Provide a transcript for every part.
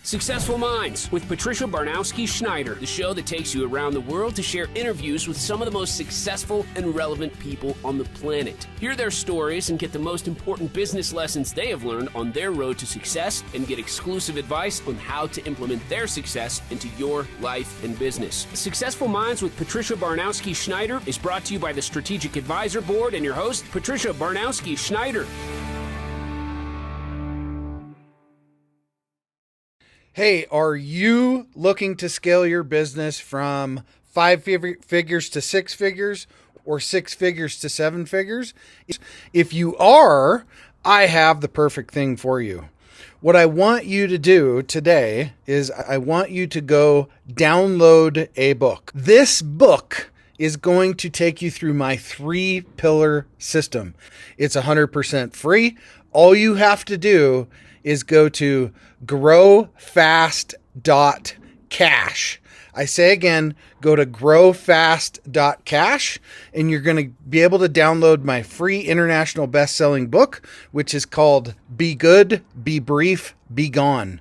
Successful Minds with Patricia Baronowski-Schneider, the show that takes you around the world to share interviews with some of the most successful and relevant people on the planet. Hear their stories and get the most important business lessons they have learned on their road to success and get exclusive advice on how to implement their success into your life and business. Successful Minds with Patricia Baronowski-Schneider is brought to you by the Strategic Advisor Board and your host, Patricia Baronowski-Schneider. Hey, are you looking to scale your business from 5 figures to 6 figures or 6 figures to 7 figures? If you are, I have the perfect thing for you. What I want you to do today is I want you to go download a book. This book is going to take you through my 3-pillar system. It's 100% free. All you have to do is go to growfast.cash. I say again, go to growfast.cash and you're going to be able to download my free international best-selling book, which is called Be Good, Be Brief, Be Gone.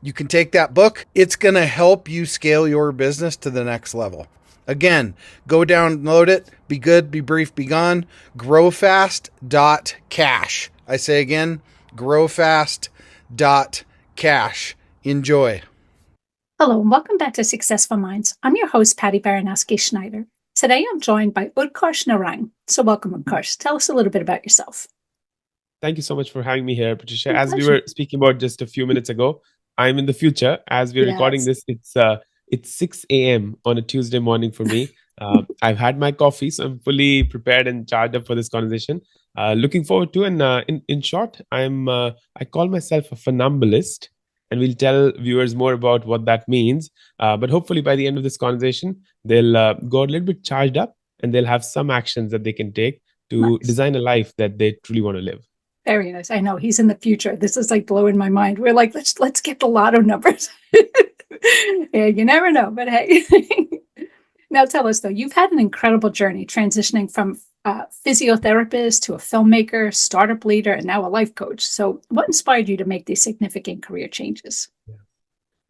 You can take that book. It's going to help you scale your business to the next level. Again, go download it. Be good, be brief, be gone. Growfast.cash. I say again, growfast.cash. Enjoy. Hello, and welcome back to Successful Minds. I'm your host, Patty Baronowski-Schneider. Today, I'm joined by Utkarsh Narang. So welcome, Utkarsh. Tell us a little bit about yourself. Thank you so much for having me here, Patricia. As we were speaking about just a few minutes ago, I'm in the future. As we're recording this, it's 6 a.m. on a Tuesday morning for me. I've had my coffee, so I'm fully prepared and charged up for this conversation. Looking forward to, and in short, I call myself a funambulist, and we'll tell viewers more about what that means. But hopefully by the end of this conversation, they'll go a little bit charged up, and they'll have some actions that they can take to design a life that they truly want to live. Very nice. I know he's in the future. This is like blowing my mind. We're like, let's get the lotto numbers. Yeah, you never know, but hey. Now tell us though, you've had an incredible journey transitioning from physiotherapist to a filmmaker, startup leader, and now a life coach. So what inspired you to make these significant career changes?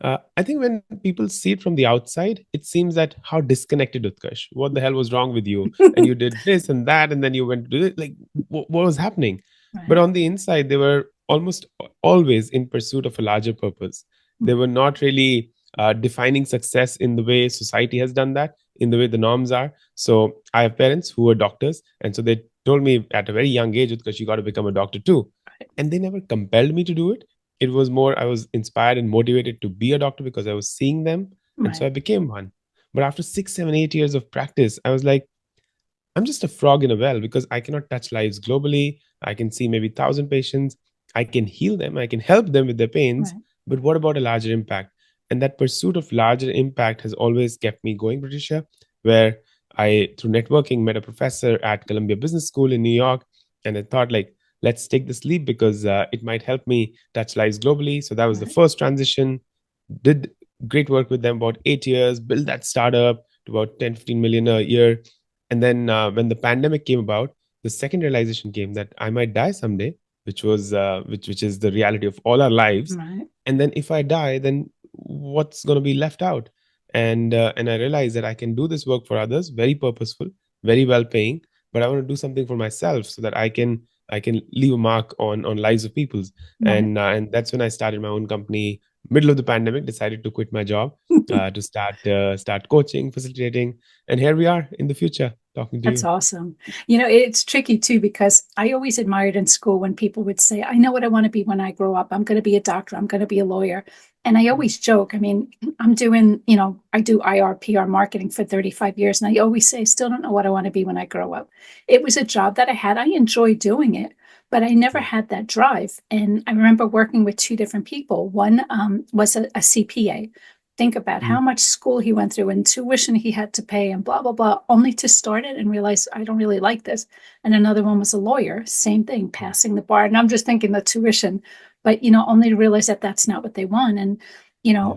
I think when people see it from the outside, it seems that how disconnected Utkarsh. What the hell was wrong with you? And you did this and that, and then you went to do it. Like, what was happening? Right. But on the inside, they were almost always in pursuit of a larger purpose. They were not really defining success in the way society has done that, in the way the norms are. So I have parents who are doctors. And so they told me at a very young age, because you got to become a doctor too. And they never compelled me to do it. It was more, I was inspired and motivated to be a doctor because I was seeing them. And so I became one. But after 6, 7, 8 years of practice, I was like, I'm just a frog in a well because I cannot touch lives globally. I can see maybe 1,000 patients. I can heal them. I can help them with their pains. But what about a larger impact? And that pursuit of larger impact has always kept me going, Patricia, where I, through networking, met a professor at Columbia Business School in New York. And I thought, like, let's take this leap because it might help me touch lives globally. So that was the first transition. Did great work with them about 8 years, built that startup to about 10, 15 million a year. And then when the pandemic came about, the second realization came that I might die someday, which was which is the reality of all our lives. And then if I die, then what's going to be left out? And I realized that I can do this work for others, very purposeful, very well paying, but I want to do something for myself so that I can leave a mark on lives of people. And that's when I started my own company. Middle of the pandemic, decided to quit my job to start coaching, facilitating, and here we are in the future talking to you. That's awesome. You know, it's tricky too because I always admired in school when people would say, "I know what I want to be when I grow up. I'm going to be a doctor. I'm going to be a lawyer." And I always joke. I mean, I'm doing, I do IR, PR marketing for 35 years, and I always say, I still don't know what I want to be when I grow up. It was a job that I had. I enjoyed doing it. But I never had that drive. And I remember working with 2 different people. One was a CPA. Think about how much school he went through and tuition he had to pay and blah, blah, blah, only to start it and realize I don't really like this. And another one was a lawyer, same thing, passing the bar. And I'm just thinking the tuition, but, only to realize that that's not what they want. And,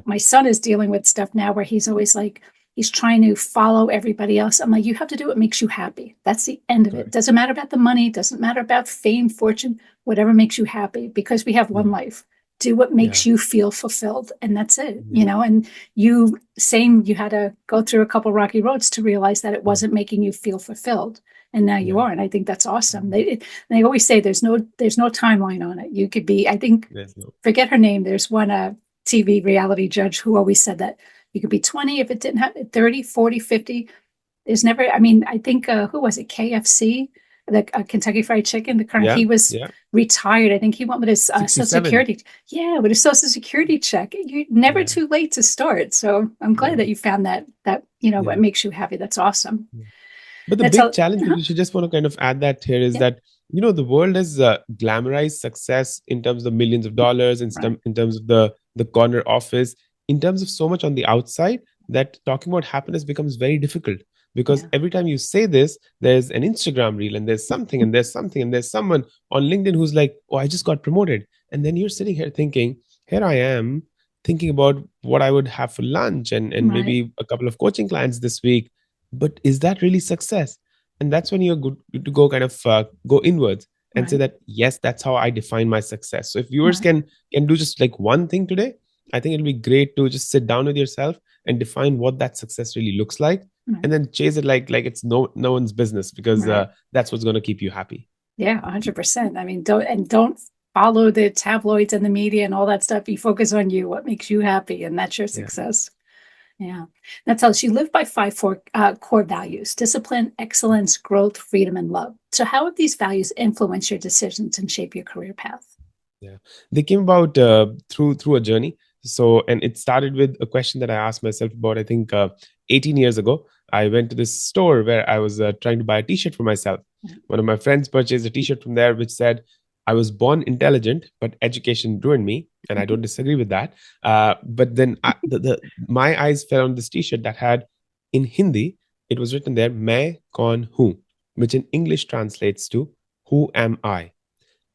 my son is dealing with stuff now where he's always like, he's trying to follow everybody else. I'm like, you have to do what makes you happy. That's the end of it. Doesn't matter about the money. Doesn't matter about fame, fortune, whatever makes you happy, because we have one life. Do what makes Yeah. you feel fulfilled, and that's it, Yeah. and you had to go through a couple rocky roads to realize that it wasn't making you feel fulfilled, and now you Yeah. are, and I think that's awesome. They always say there's no timeline on it. You could be, I think, There's no. forget her name. There's one TV reality judge who always said that you could be 20 if it didn't have 30, 40, 50. There's never, I mean, I think, who was it? KFC, the Kentucky Fried Chicken, the current, Yeah. he was Yeah. retired. I think he went with his Social 67. Security. Yeah, with his Social Security check. You're never Yeah. too late to start. So I'm glad Yeah. that you found that, Yeah. what makes you happy. That's awesome. Yeah. But the That's big all. challenge, which you just want to kind of add that here, is Yeah, that, the world has glamorized success in terms of millions of dollars, right. in terms of the corner office, in terms of so much on the outside, that talking about happiness becomes very difficult. Because Yeah, every time you say this, there's an Instagram reel, and there's something, and there's something, and there's someone on LinkedIn who's like, oh, I just got promoted. And then you're sitting here thinking, here I am thinking about what I would have for lunch, and right, maybe a couple of coaching clients this week. But is that really success? And that's when you're good to go kind of go inwards and say right, that, yes, that's how I define my success. So if viewers right, can do just like one thing today, I think it'll be great to just sit down with yourself and define what that success really looks like, right, and then chase it like it's no one's business, because right. that's what's going to keep you happy. Yeah, 100%. I mean, don't follow the tabloids and the media and all that stuff. You focus on you, what makes you happy, and that's your Yeah. success. Yeah. Now tell us, you live by five core values: discipline, excellence, growth, freedom, and love. So how have these values influenced your decisions and shape your career path? Yeah, they came about through a journey. So, and it started with a question that I asked myself about, I think, 18 years ago. I went to this store where I was trying to buy a T-shirt for myself. Yeah. One of my friends purchased a T-shirt from there which said, "I was born intelligent, but education ruined me," and I don't disagree with that. But then my eyes fell on this T-shirt that had, in Hindi, it was written there, "Main kaun hu," which in English translates to "Who am I?"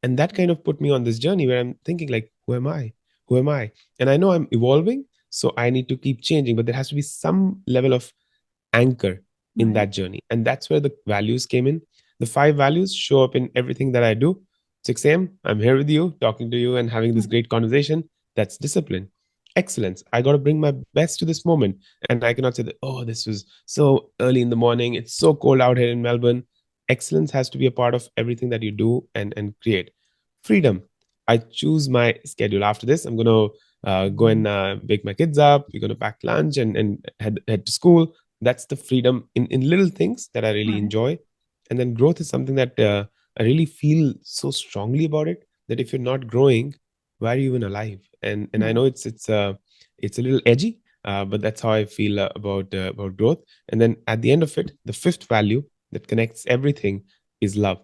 And that kind of put me on this journey where I'm thinking like, who am I? Who am I? And I know I'm evolving, so I need to keep changing, but there has to be some level of anchor in Right. that journey. And that's where the values came in. The 5 values show up in everything that I do. 6 a.m., I'm here with you, talking to you and having this great conversation. That's discipline. Excellence. I got to bring my best to this moment. And I cannot say that, oh, this was so early in the morning. It's so cold out here in Melbourne. Excellence has to be a part of everything that you do and create. Freedom. I choose my schedule. After this, I'm going to go and wake my kids up. We're going to pack lunch and head to school. That's the freedom in little things that I really Right. enjoy. And then growth is something that I really feel so strongly about it, that if you're not growing, why are you even alive? And I Right. know it's a little edgy, but that's how I feel about growth. And then at the end of it, the fifth value that connects everything is love.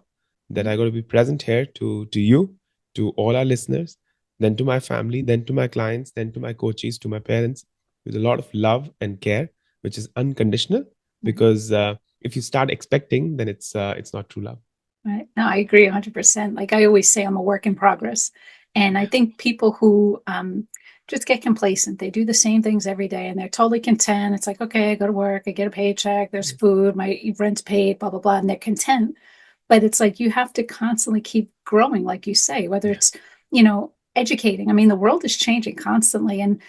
That I got to be present here to you, to all our listeners, then to my family, then to my clients, then to my coaches, to my parents, with a lot of love and care, which is unconditional. Right. Because if you start expecting, then it's not true love. Right. No, I agree 100%. Like I always say, I'm a work in progress. And I think people who just get complacent, they do the same things every day and they're totally content. It's like, okay, I go to work, I get a paycheck, there's food, my rent's paid, blah, blah, blah. And they're content. But it's like you have to constantly keep growing, like you say, whether Yeah. it's, educating. I mean, the world is changing constantly and,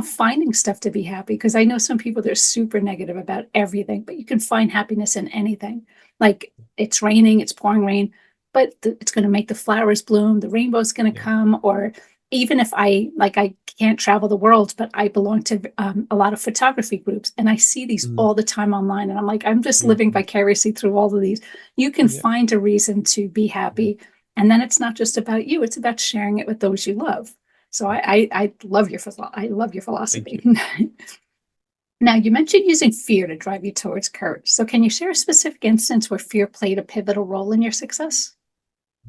finding stuff to be happy. Because I know some people, they're super negative about everything, but you can find happiness in anything. Like it's raining, it's pouring rain, but it's going to make the flowers bloom, the rainbow's going to Yeah. come. Or even if I can't travel the world, but I belong to a lot of photography groups and I see these Mhm. all the time online. And I'm like, I'm just Yeah. living vicariously through all of these. You can Yeah. find a reason to be happy. And then it's not just about you, it's about sharing it with those you love. So I love your Thank philosophy. you. Now, you mentioned using fear to drive you towards courage. So, can you share a specific instance where fear played a pivotal role in your success?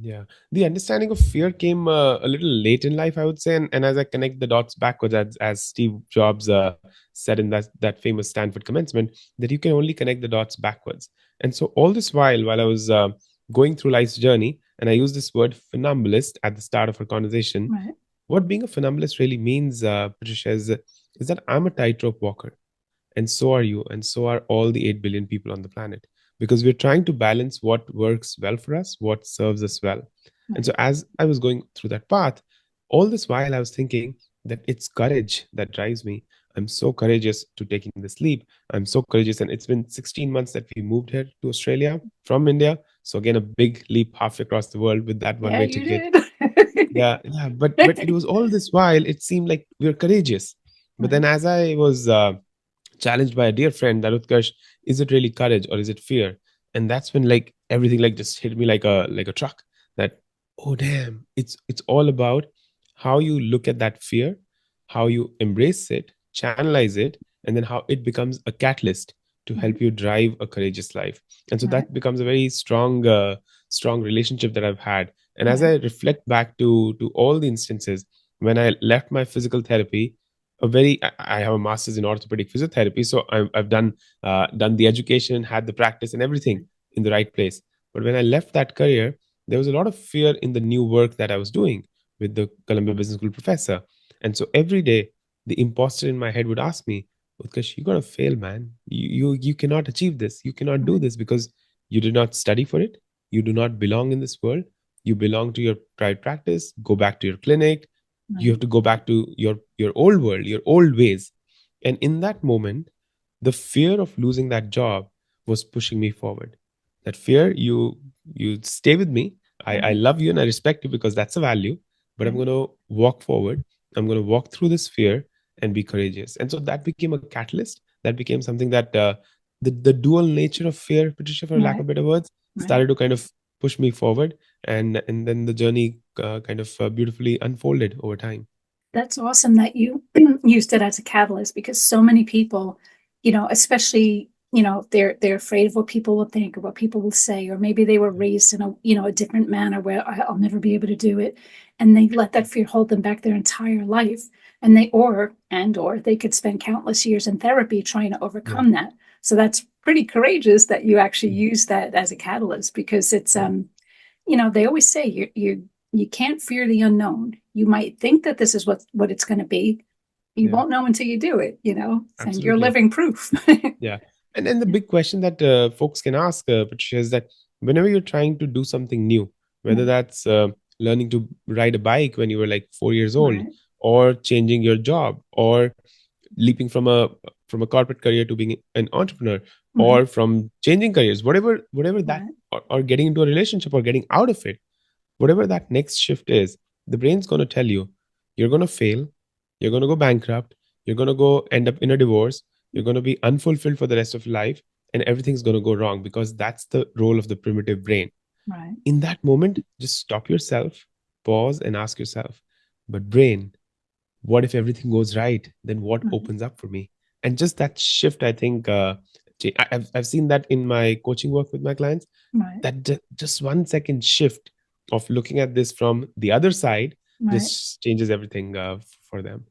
Yeah. The understanding of fear came a little late in life, I would say. And as I connect the dots backwards, as Steve Jobs said in that famous Stanford commencement, that you can only connect the dots backwards. And so all this while I was going through life's journey, and I used this word funambulist at the start of our conversation, Right. what being a funambulist really means, Patricia, is that I'm a tightrope walker. And so are you, and so are all the 8 billion people on the planet, because we're trying to balance what works well for us, what serves us well. And Right. so as I was going through that path, all this while I was thinking that it's courage that drives me. I'm so courageous to taking this leap. I'm so courageous. And it's been 16 months that we moved here to Australia from India. So again, a big leap halfway across the world with that Yeah, one-way you ticket. did. Yeah. But it was all this while, it seemed like we were courageous. But then Right. as I was challenged by a dear friend that Utkarsh, is it really courage or is it fear? And that's when like everything like just hit me like a truck. That, oh damn, it's all about how you look at that fear, how you embrace it, channelize it, and then how it becomes a catalyst to Right. help you drive a courageous life. And so Right. that becomes a very strong relationship that I've had. And as Right. I reflect back to all the instances when I left my physical therapy, I have a master's in orthopedic physiotherapy, so I've done the education, had the practice and everything in the right place. But when I left that career, there was a lot of fear in the new work that I was doing with the Columbia Business School professor. And so every day the imposter in my head would ask me, Utkarsh, you're gonna fail, man. You cannot achieve this, you cannot do Right. this because you did not study for it, you do not belong in this world, you belong to your private practice, go back to your clinic, you Right. have to go back to your old world, your old ways. And in that moment, the fear of losing that job was pushing me forward. That fear, you stay with me, I Right. love you and I respect you because that's a value, but I'm Right. going to walk forward, I'm going to walk through this fear and be courageous. And so that became a catalyst, that became something that the dual nature of fear, Patricia, for lack Right. of better words, Right. started to kind of push me forward. And then the journey kind of beautifully unfolded over time. That's awesome that you used it as a catalyst, because so many people, especially, they're afraid of what people will think or what people will say, or maybe they were raised in a different manner where I'll never be able to do it. And they let that fear hold them back their entire life. And or they could spend countless years in therapy trying to Yeah. overcome that. So that's pretty courageous that you actually Mm. use that as a catalyst, because it's, Yeah. they always say you can't fear the unknown. You might think that this is what it's going to be. You Yeah. won't know until you do it, and you're Absolutely. living proof. Yeah. And then the big question that folks can ask, Patricia, is that whenever you're trying to do something new, whether Right. that's learning to ride a bike when you were like 4 years old, Right. or changing your job, or leaping from a corporate career to being an entrepreneur, Right. or from changing careers, whatever that, Right. or getting into a relationship or getting out of it, whatever that next shift is, the brain's going to tell you you're going to fail, you're going to go bankrupt, you're going to go end up in a divorce, you're going to be unfulfilled for the rest of life, and everything's going to go wrong, because that's the role of the primitive brain. Right. In that moment, just stop yourself, pause, and ask yourself, but brain, what if everything goes right? Then what Right. opens up for me? And just that shift, I think, I've seen that in my coaching work with my clients, Right. that just 1 second shift of looking at this from the other side Right. just changes everything for them.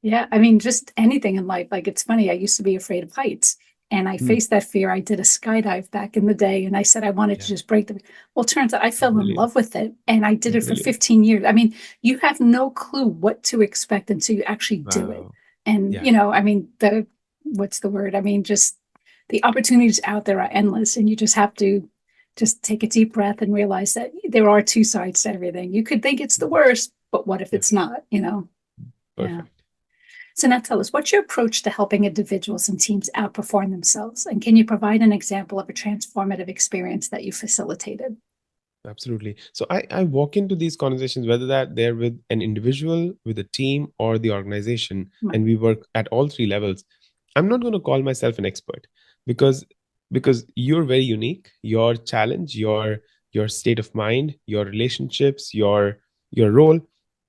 Yeah, I mean, just anything in life. Like, it's funny, I used to be afraid of heights, and I Hmm. faced that fear. I did a skydive back in the day, and I said I wanted to Yeah, just break the. Well, turns out I fell in brilliant, love with it, and I did it for brilliant. 15 years. I mean, you have no clue what to expect until you actually do it. Wow. And, Yeah, I mean, what's the word? I mean, just the opportunities out there are endless, and you just have to just take a deep breath and realize that there are two sides to everything. You could think it's the worst, but what if yeah, it's not? Yeah. perfect. So now tell us, what's your approach to helping individuals and teams outperform themselves? And can you provide an example of a transformative experience that you facilitated? Absolutely. So I walk into these conversations, whether that they're with an individual, with a team, or the organization, and Right. we work at all three levels. I'm not going to call myself an expert, because you're very unique. Your challenge, your state of mind, your relationships, your role,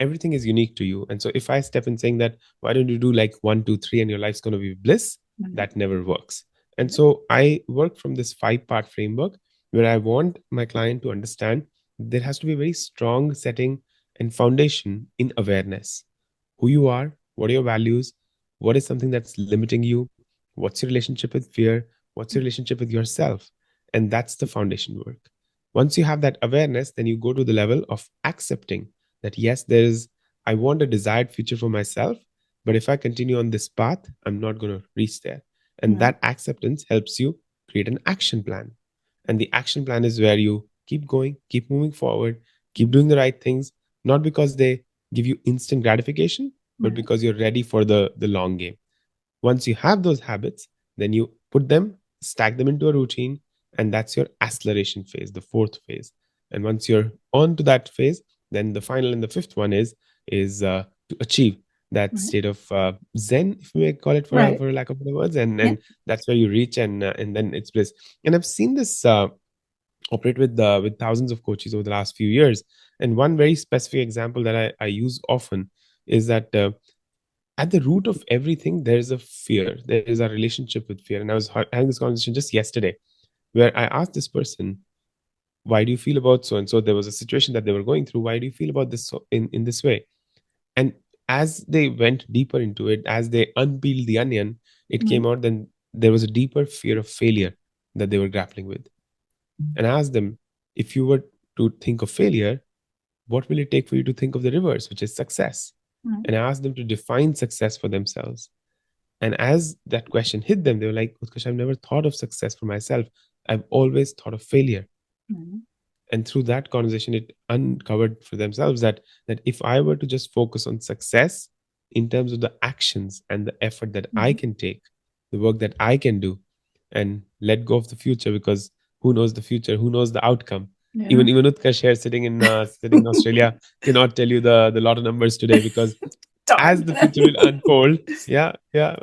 everything is unique to you. And so if I step in saying that, why don't you do like one, two, three, and your life's going to be bliss, Right. that never works. And Right. so I work from this 5-part framework where I want my client to understand there has to be a very strong setting and foundation in awareness. Who you are, what are your values, what is something that's limiting you, what's your relationship with fear, what's your relationship with yourself. And that's the foundation work. Once you have that awareness, then you go to the level of accepting that, yes, I want a desired future for myself, but if I continue on this path, I'm not going to reach there. And Right. that acceptance helps you create an action plan. And the action plan is where you keep going, keep moving forward, keep doing the right things, not because they give you instant gratification, but Right. because you're ready for the long game. Once you have those habits, then you put them, stack them into a routine, and that's your acceleration phase, the fourth phase. And once you're on to that phase, then the final and the fifth one is to achieve that Right. state of zen, if we may call it, Right. for lack of better words, and Yep. that's where you reach, and then it's bliss. And I've seen this operate with thousands of coaches over the last few years. And one very specific example that I use often is that at the root of everything, there's a fear. There is a relationship with fear. And I was having this conversation just yesterday where I asked this person, why do you feel about so and so? There was a situation that they were going through. Why do you feel about this in this way? And as they went deeper into it, as they unpeeled the onion, it came out then there was a deeper fear of failure that they were grappling with. And I asked them, if you were to think of failure, what will it take for you to think of the reverse, which is success? Right. And I asked them to define success for themselves. And as that question hit them, they were like, Utkarsh, I've never thought of success for myself. I've always thought of failure. Right. And through that conversation, it uncovered for themselves that if I were to just focus on success in terms of the actions and the effort that I can take, the work that I can do, and let go of the future, because who knows the future? Who knows the outcome? Yeah. Even Utkarsh here sitting in Australia cannot tell you the lot of numbers today, because as the future will unfold,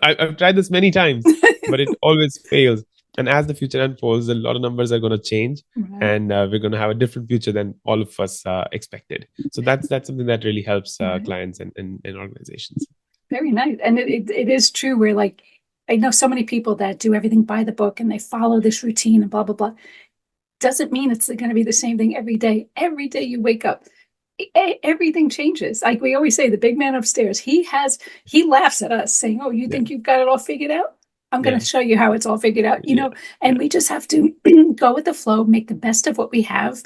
I've tried this many times, but it always fails. And as the future unfolds, a lot of numbers are going to change, Right. and we're going to have a different future than all of us expected. So that's something that really helps Right. clients and organizations. Very nice. And it is true where, like, I know so many people that do everything by the book and they follow this routine and blah, blah, blah. Doesn't mean it's going to be the same thing every day. Every day you wake up, everything changes. Like we always say, the big man upstairs, he laughs at us saying, oh, you think you've got it all figured out? I'm going to show you how it's all figured out, and we just have to go with the flow, make the best of what we have.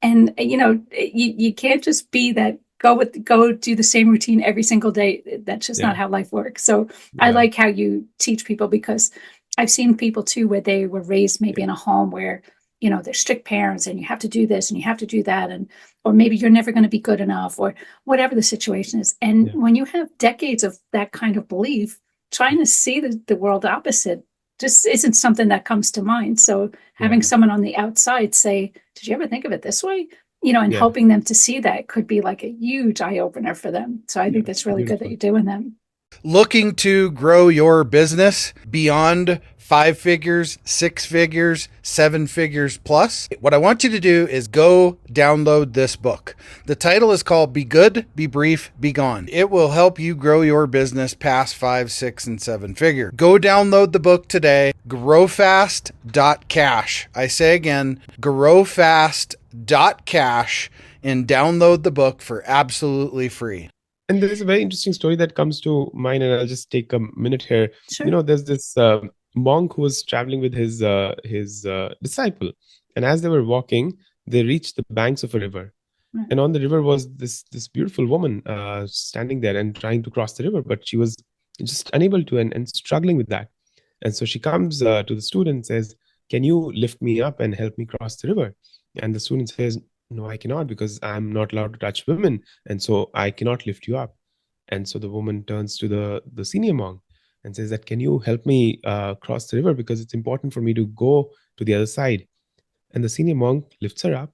And, you can't just be that go do the same routine every single day. That's just not how life works. So I like how you teach people, because I've seen people too, where they were raised maybe in a home where, they're strict parents and you have to do this and you have to do that. Or maybe you're never going to be good enough, or whatever the situation is. And when you have decades of that kind of belief, trying to see the world opposite just isn't something that comes to mind. So having someone on the outside say, did you ever think of it this way? And helping them to see that could be like a huge eye opener for them. So I think that's really good that you're doing that. Looking to grow your business beyond 5 figures, 6 figures, 7 figures plus? What I want you to do is go download this book. The title is called Be Good, Be Brief, Be Gone. It will help you grow your business past 5, 6, and 7 figure. Go download the book today. Growfast.cash. I say again, growfast.cash, and download the book for absolutely free. And there's a very interesting story that comes to mind, and I'll just take a minute here. Sure. There's this monk who was traveling with his disciple, and as they were walking, they reached the banks of a river. Right. And on the river was this beautiful woman standing there and trying to cross the river, but she was just unable to and struggling with that. And so she comes to the student and says, can you lift me up and help me cross the river? And the student says, no, I cannot, because I'm not allowed to touch women, and so I cannot lift you up. And so the woman turns to the senior monk and says that, can you help me cross the river, because it's important for me to go to the other side. And the senior monk lifts her up,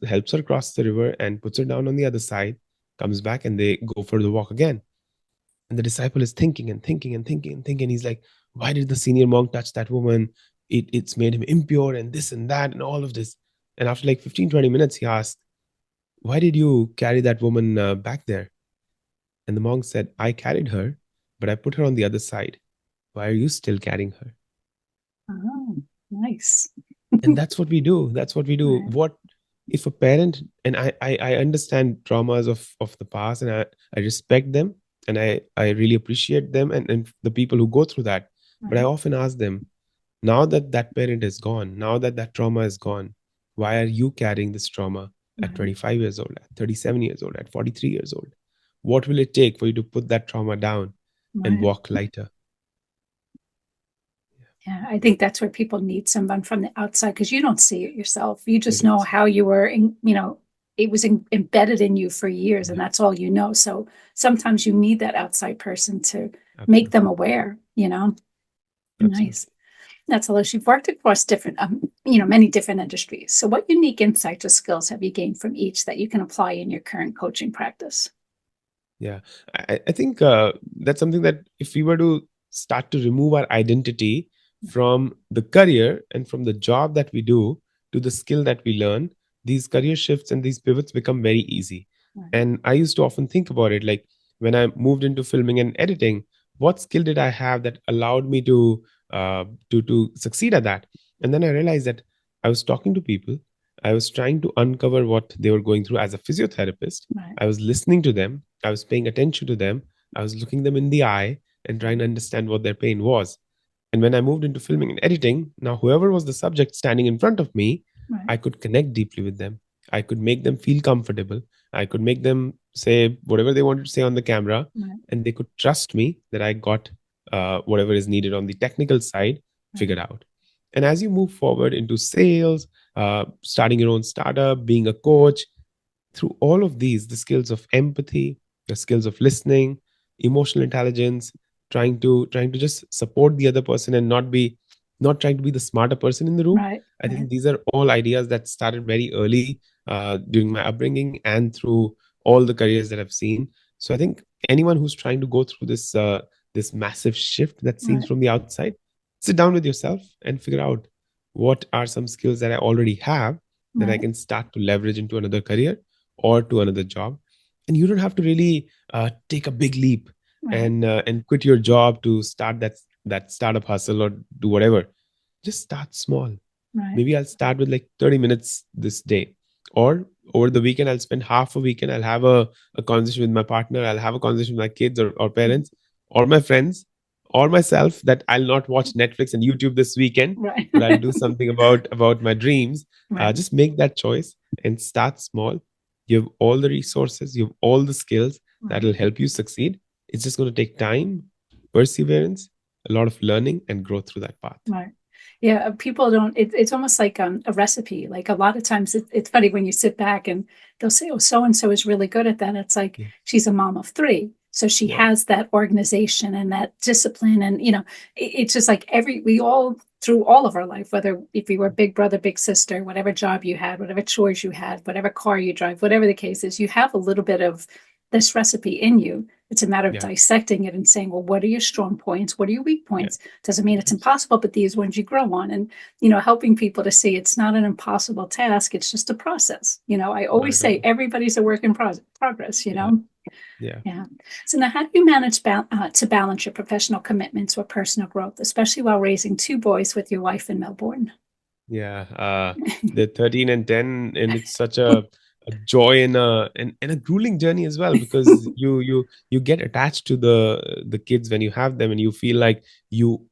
helps her cross the river, and puts her down on the other side, comes back, and they go for the walk again. And the disciple is thinking and thinking and thinking and thinking. He's like, why did the senior monk touch that woman? It's made him impure and this and that and all of this. And after like 15-20 minutes, he asked, why did you carry that woman back there? And the monk said, I carried her, but I put her on the other side. Why are you still carrying her? Oh, nice. And that's what we do. That's what we do. Right. What if a parent, and I understand traumas of the past, and I respect them, and I really appreciate them and the people who go through that. But I often ask them, now that that parent is gone, now that that trauma is gone, why are you carrying this trauma at 25 years old, at 37 years old, at 43 years old? What will it take for you to put that trauma down and walk lighter? Yeah, I think that's where people need someone from the outside, because you don't see it yourself. You just know how you were, it was embedded in you for years, and that's all you know. So sometimes you need that outside person to make them aware, you know. Absolutely. Nice. That's all. You've worked across different, many different industries. So what unique insights or skills have you gained from each that you can apply in your current coaching practice? Yeah, I think that's something that if we were to start to remove our identity from the career and from the job that we do to the skill that we learn, these career shifts and these pivots become very easy. Right. And I used to often think about it like when I moved into filming and editing, what skill did I have that allowed me to succeed at that? And then I realized that I was talking to people. I was trying to uncover what they were going through as a physiotherapist. Right. I was listening to them. I was paying attention to them. I was looking them in the eye and trying to understand what their pain was. And when I moved into filming and editing, now whoever was the subject standing in front of me, Right. I could connect deeply with them. I could make them feel comfortable. I could make them say whatever they wanted to say on the camera, Right. and they could trust me that I got whatever is needed on the technical side figured out. And as you move forward into sales, starting your own startup, being a coach, through all of these, the skills of empathy, the skills of listening, emotional intelligence, trying to just support the other person and not trying to be the smarter person in the room. Right. I think these are all ideas that started very early during my upbringing and through all the careers that I've seen. So I think anyone who's trying to go through this massive shift that seems Right. from the outside, sit down with yourself and figure out what are some skills that I already have that I Right. can start to leverage into another career or to another job. And you don't have to really take a big leap Right. and quit your job to start that startup hustle or do whatever. Just start small. Right. Maybe I'll start with like 30 minutes this day, or over the weekend I'll spend half a weekend. I'll have a conversation with my partner. I'll have a conversation with my kids or parents or my friends or myself that I'll not watch Netflix and YouTube this weekend, Right. but I'll do something about my dreams. Right. Just make that choice and start small. You have all the resources, you have all the skills that will help you succeed. It's just going to take time, perseverance, a lot of learning, and growth through that path. Right. Yeah, people don't, it's almost like a recipe. Like a lot of times it's funny when you sit back and they'll say, oh, so-and-so is really good at that. It's like, she's a mom of three. So she has that organization and that discipline. And, it's just like we all, through all of our life, whether if you were big brother, big sister, whatever job you had, whatever chores you had, whatever car you drive, whatever the case is, you have a little bit of this recipe in you. It's a matter of dissecting it and saying, well, what are your strong points? What are your weak points? Doesn't mean it's impossible, but these ones you grow on. And, helping people to see it's not an impossible task. It's just a process. I always say everybody's a work in progress, Yeah. So now how do you manage to balance your professional commitments with personal growth, especially while raising two boys with your wife in Melbourne? Yeah. They're 13 and 10, and it's such a joy and a grueling journey as well, because you get attached to the kids when you have them, and you feel like you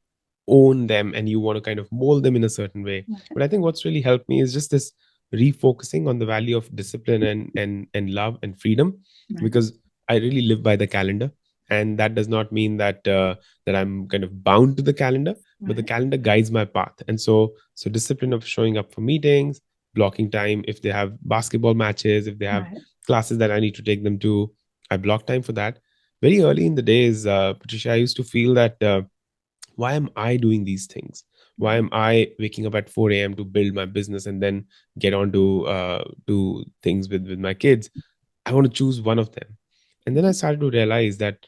own them and you want to kind of mold them in a certain way. But I think what's really helped me is just this refocusing on the value of discipline and love and freedom, because I really live by the calendar, and that does not mean that that I'm kind of bound to the calendar, but the calendar guides my path. And so discipline of showing up for meetings, blocking time if they have basketball matches, if they have classes that I need to take them to, I block time for that. Very early in the days, Patricia, I used to feel that why am I doing these things? Why am I waking up at 4 a.m. to build my business and then get on to do things with my kids? I want to choose one of them. And then I started to realize that,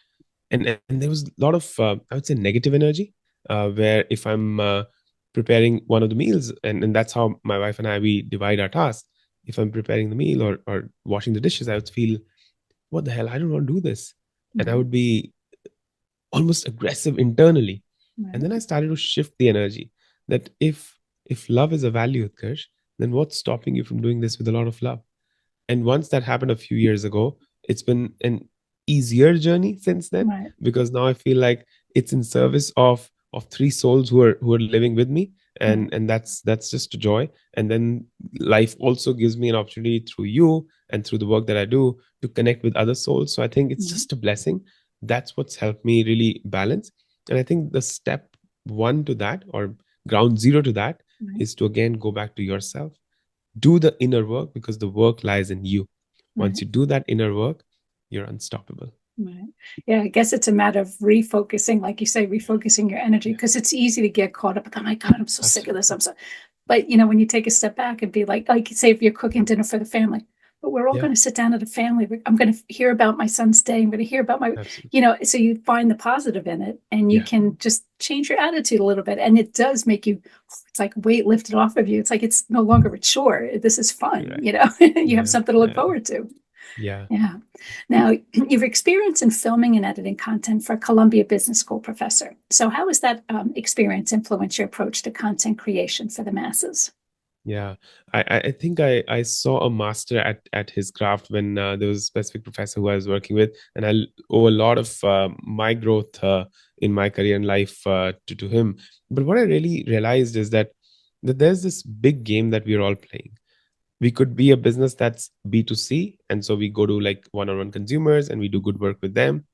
and there was a lot of, I would say, negative energy, where if I'm preparing one of the meals, and that's how my wife and I, we divide our tasks. If I'm preparing the meal or washing the dishes, I would feel, what the hell, I don't want to do this. And I would be almost aggressive internally. And then I started to shift the energy that if love is a value, Utkarsh, then what's stopping you from doing this with a lot of love? And once that happened a few years ago, it's been an easier journey since then, because now I feel like it's in service of three souls who are living with me, and that's just a joy. And then life also gives me an opportunity through you and through the work that I do to connect with other souls. So I think it's just a blessing. That's what's helped me really balance. And I think the step one to that, or ground zero to that, is to again go back to yourself, do the inner work, because the work lies in you. Right. Once you do that inner work, you're unstoppable. Right. Yeah, I guess it's a matter of refocusing, like you say, refocusing your energy, because it's easy to get caught up. Oh my God, I'm so sick of this. I'm so, but when you take a step back and be like say if you're cooking dinner for the family, but we're all Yeah. going to sit down at a family. I'm going to hear about my son's day. I'm going to hear about my, Absolutely. so you find the positive in it, and you Yeah. can just change your attitude a little bit. And it does make you, it's like weight lifted off of you. It's like, it's no longer a chore. This is fun, Right. you Yeah. have something to look Yeah. forward to. Yeah. Yeah. Now, you've experience in filming and editing content for a Columbia Business School professor. So how has that experience influenced your approach to content creation for the masses? Yeah, I think I saw a master at his craft when there was a specific professor who I was working with, and I owe a lot of my growth in my career and life to him. But what I really realized is that there's this big game that we're all playing. We could be a business that's B2C, and so we go to like one-on-one consumers and we do good work with them,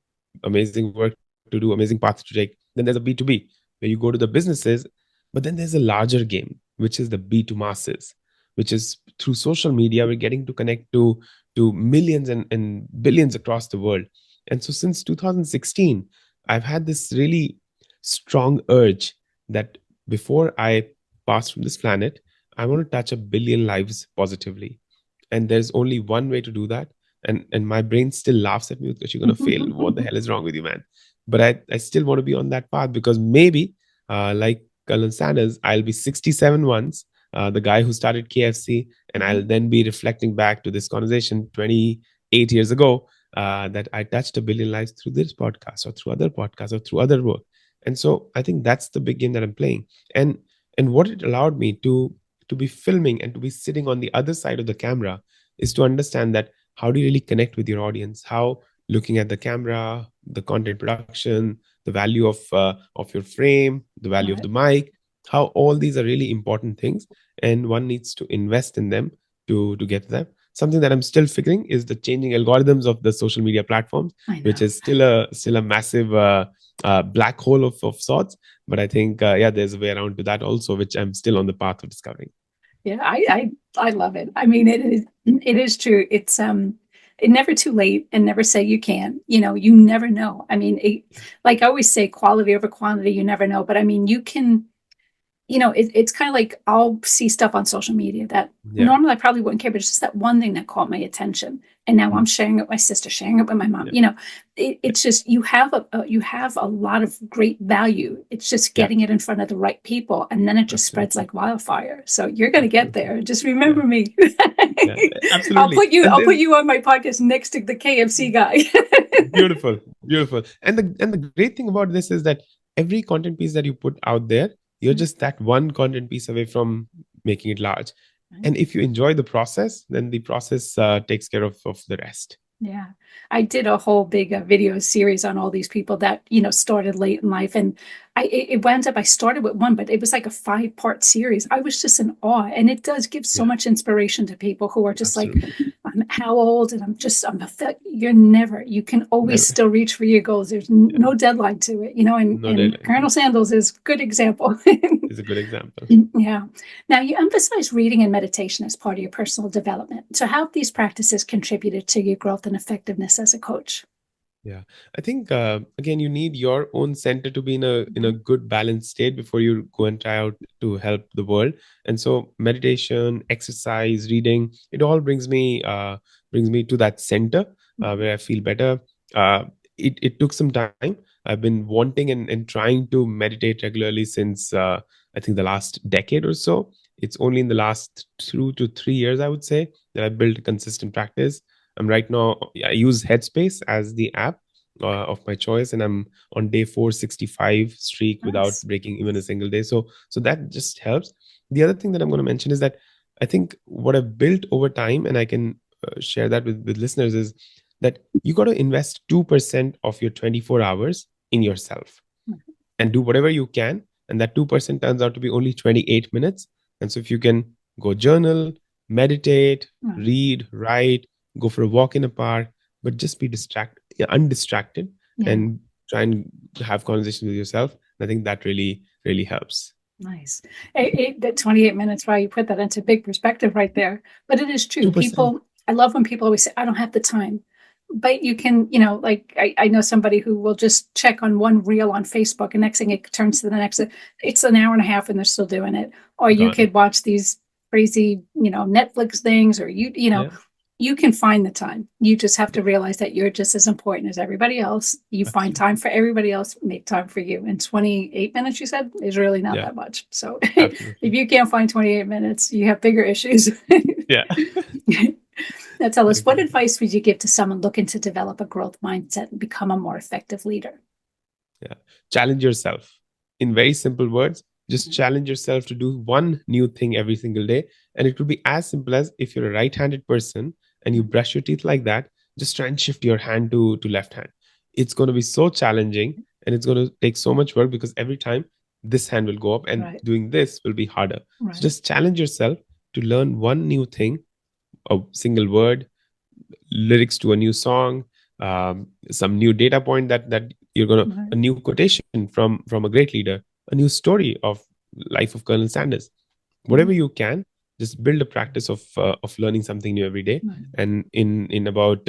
amazing work to do, amazing paths to take. Then there's a B2B where you go to the businesses, but then there's a larger game, which is the B2 masses, which is through social media, we're getting to connect to millions and billions across the world. And so since 2016, I've had this really strong urge that before I pass from this planet, I want to touch 1 billion lives positively. And there's only one way to do that. And my brain still laughs at me because you're going to fail. What the hell is wrong with you, man? But I still want to be on that path, because maybe, like Colonel Sanders, I'll be 67 once, the guy who started KFC, and I'll then be reflecting back to this conversation 28 years ago, that I touched 1 billion lives through this podcast or through other podcasts or through other work. And so I think that's the big game that I'm playing. And what it allowed me to be filming and to be sitting on the other side of the camera is to understand that how do you really connect with your audience, how looking at the camera, the content production, the value of your frame, the value of the mic, how all these are really important things, and one needs to invest in them to get them. Something that I'm still figuring is the changing algorithms of the social media platforms, which is still a massive black hole of sorts. But I think there's a way around to that also, which I'm still on the path of discovering. Yeah, I love it. I mean, it is true. It's never too late, and never say you can't. You never know. I mean, like I always say, quality over quantity. You never know, but I mean, you can. It's kind of like I'll see stuff on social media that normally I probably wouldn't care, but it's just that one thing that caught my attention. And now I'm sharing it with my sister, sharing it with my mom. It's just you have a lot of great value. It's just getting it in front of the right people, and then it just spreads like wildfire. So you're gonna get there. Just remember me. Absolutely. I'll put you on my podcast next to the KFC guy. Beautiful. And the great thing about this is that every content piece that you put out there, you're just that one content piece away from making it large. And if you enjoy the process, then the process takes care of the rest. Yeah, I did a whole big video series on all these people that, started late in life. And it wound up, I started with one, but it was like a 5-part series. I was just in awe. And it does give so much inspiration to people who are just like, I'm how old? And you can always still reach for your goals. There's no deadline to it, and Colonel Sandals is a good example. Is a good example. Yeah. Now, you emphasize reading and meditation as part of your personal development. So how have these practices contributed to your growth and effectiveness as a coach? Yeah, I think again, you need your own center to be in a good balanced state before you go and try out to help the world. And so meditation, exercise, reading, it all brings me to that center where I feel better. It took some time. I've been wanting and trying to meditate regularly since I think the last decade or so. It's only in the last 2 to 3 years, I would say, that I built a consistent practice. Right now, I use Headspace as the app of my choice, and I'm on day 465 streak without breaking even a single day. So that just helps. The other thing that I'm going to mention is that I think what I've built over time, and I can share that with listeners, is that you got to invest 2% of your 24 hours in yourself and do whatever you can. And that 2% turns out to be only 28 minutes. And so if you can go journal, meditate, read, write, go for a walk in a park, but just be undistracted and try and have conversations with yourself. I think that really, really helps. Nice. That 28 minutes, wow, you put that into big perspective right there. But it is true. 2%. I love when people always say, I don't have the time. But you can, like I know somebody who will just check on one reel on Facebook, and next thing it turns to the next. It's an hour and a half and they're still doing it. Or you Gone. could watch these crazy, Netflix things, or Yeah. you can find the time. You just have to realize that you're just as important as everybody else. You find time for everybody else, make time for you. And 28 minutes, you said, is really not Yeah. that much. So Absolutely. if you can't find 28 minutes, you have bigger issues. Yeah. Now tell us, what Exactly. advice would you give to someone looking to develop a growth mindset and become a more effective leader? Yeah. Challenge yourself. In very simple words, just challenge yourself to do one new thing every single day. And it could be as simple as, if you're a right-handed person and you brush your teeth like that, just try and shift your hand to left hand. It's going to be so challenging, and it's going to take so much work, because every time this hand will go up and Right. doing this will be harder. Right. So just challenge yourself to learn one new thing, a single word, lyrics to a new song, some new data point that you're gonna, Right. a new quotation from a great leader, a new story of life of Colonel Sanders. Whatever you can, just build a practice of learning something new every day. Right. And in about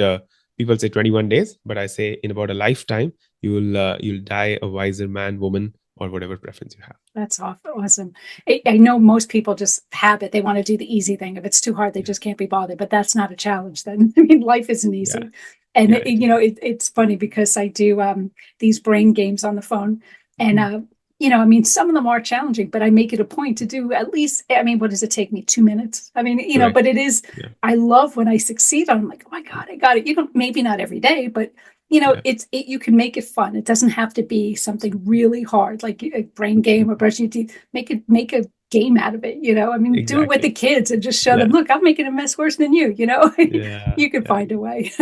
people say 21 days, but I say in about a lifetime, you'll die a wiser man, woman, or whatever preference you have. That's awesome. I know most people just have it. They want to do the easy thing. If it's too hard, they just can't be bothered. But that's not a challenge then. I mean, life isn't easy. Yeah. And, Yeah, it's funny because I do these brain games on the phone. And, I mean, some of them are challenging, but I make it a point to do at least, I mean, what does it take me? 2 minutes? I mean, Right. but it is, Yeah. I love when I succeed. I'm like, oh my God, I got it. Maybe not every day, but Yeah. you can make it fun. It doesn't have to be something really hard, like a brain game or brushing your teeth. Make a game out of it. I mean, do it with Exactly. the kids and just show them, Yeah. look, I'm making a mess worse than you. Yeah. You can Yeah. find a way.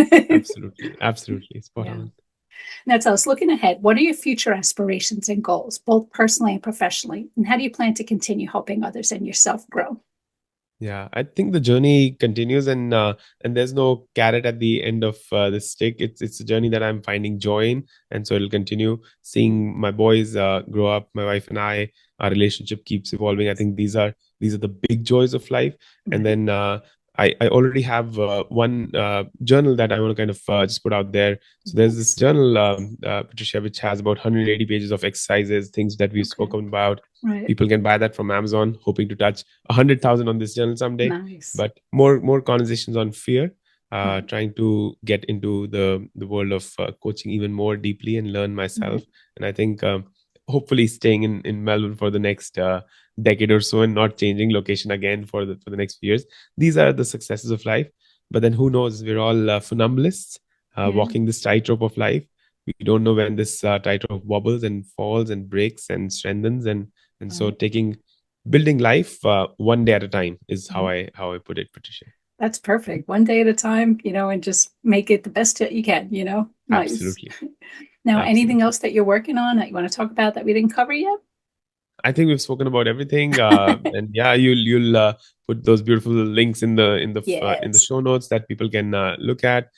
Absolutely. Spot Yeah. on. Now tell us, looking ahead, what are your future aspirations and goals, both personally and professionally? And how do you plan to continue helping others and yourself grow? Yeah, I think the journey continues, and there's no carrot at the end of the stick. It's a journey that I'm finding joy in, and so it'll continue. Seeing my boys grow up, my wife and I, our relationship keeps evolving. I think these are the big joys of life. And then I already have one journal that I want to kind of just put out there. So there's this journal, Patricia, which has about 180 pages of exercises, things that we've spoken about. Right. People can buy that from Amazon, hoping to touch 100,000 on this journal someday. Nice. But more conversations on fear, trying to get into the world of coaching even more deeply and learn myself. And I think hopefully staying in Melbourne for the next decade or so, and not changing location again for the next few years. These are the successes of life. But then who knows? We're all funambulists walking this tightrope of life. We don't know when this tightrope wobbles and falls and breaks and strengthens, and so building life one day at a time is how I put it, Patricia. That's perfect. One day at a time, and just make it the best that you can, Nice. Absolutely. Now, anything else that you're working on that you want to talk about that we didn't cover yet? I think we've spoken about everything, and yeah, you'll put those beautiful links in the show notes that people can look at.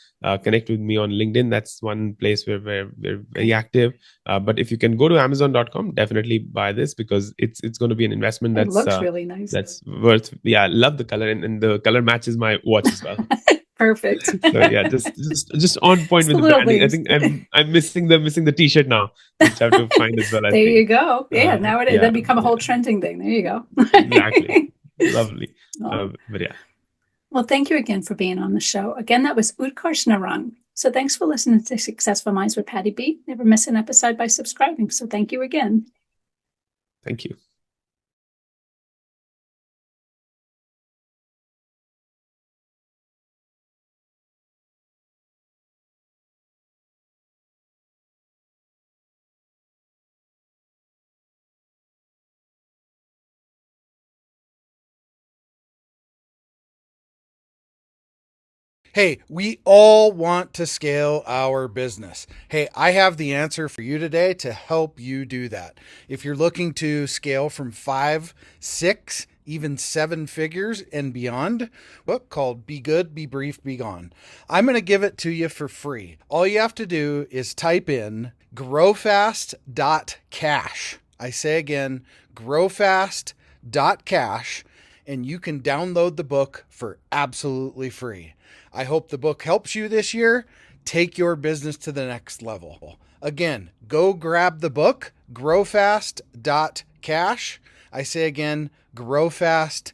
Connect with me on LinkedIn. That's one place where we're very active. But if you can go to Amazon.com, definitely buy this, because it's going to be an investment It looks really nice. That's worth. Yeah, I love the color, and the color matches my watch as well. Perfect. So yeah, just on point with the branding. I think I'm missing the t-shirt now, which I have to find as well. There you go. Yeah, now it then become a whole trending thing. There you go. Exactly. Lovely. But yeah. Well, thank you again for being on the show. Again, that was Utkarsh Narang. So thanks for listening to Successful Minds with Patty B. Never miss an episode by subscribing. So thank you again. Thank you. Hey, we all want to scale our business. Hey, I have the answer for you today to help you do that. If you're looking to scale from 5, 6, even 7 figures and beyond, book called Be Good, Be Brief, Be Gone. I'm going to give it to you for free. All you have to do is type in growfast.cash. I say again, growfast.cash, and you can download the book for absolutely free. I hope the book helps you this year. Take your business to the next level. Again, go grab the book, growfast.cash. I say again, growfast.cash.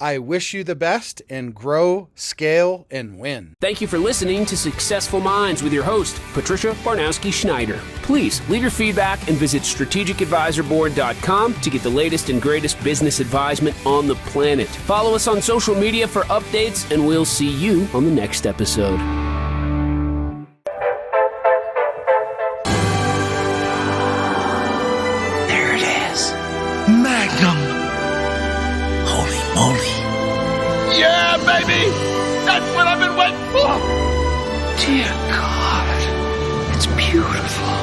I wish you the best and grow, scale, and win. Thank you for listening to Successful Minds with your host, Patricia Baronowski-Schneider. Please leave your feedback and visit strategicadvisorboard.com to get the latest and greatest business advisement on the planet. Follow us on social media for updates, and we'll see you on the next episode. There it is. Magnum. Holy moly. Yeah, baby! That's what I've been waiting for! Dear God. It's beautiful.